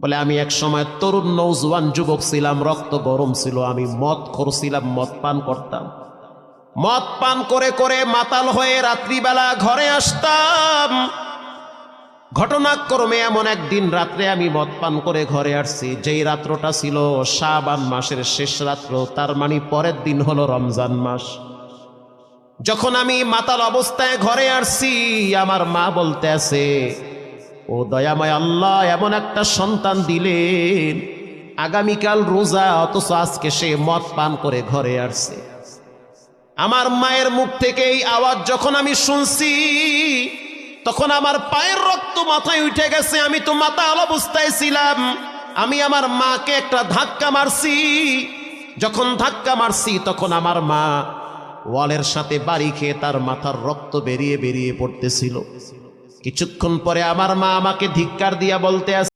বলে আমি এক সময় তরুণ নওজোয়ান যুবক ছিলাম, রক্ত গরম ছিল, আমি মদ খোরছিলাম, মদ পান করতাম। মদ পান করে করে মাতাল হয়ে রাত্রিবেলা ঘরে আসতাম। ঘটনাক্রমে এমন একদিন রাত্রে আমি মদ পান করে ঘরে আসছি, যেই রাত্রটা ছিল শাবান মাসের শেষ রাত্র, তার মানে পরের দিন হলো রমজান মাস। যখন আমি মাতাল অবস্থায় ঘরে আসছি, আমার মা বলতে আছে, ও দয়াময় আল্লাহ, এমন একটা সন্তান দিলেন, আগামীকাল রোজা, অথচ আজকে সে মদ পান করে ঘরে আসছে। আমার মায়ের মুখ থেকে এই আওয়াজ যখন আমি শুনছি, তখন আমার পায়ের রক্ত মাথায় উঠে গেছে। আমি তো মাতাল অবস্থায় ছিলাম। আমি আমার মাকে একটা ধাক্কা মারছি। যখন ধাক্কা মারছি, তখন আমার মা ওয়ালের সাথে বাড়ি খেয়ে তার মাথার রক্ত বেরিয়ে বেরিয়ে পড়তেছিল। কিছুক্ষণ পরে আমার মা আমাকে ধিক্কার দিয়া বলতে আছে,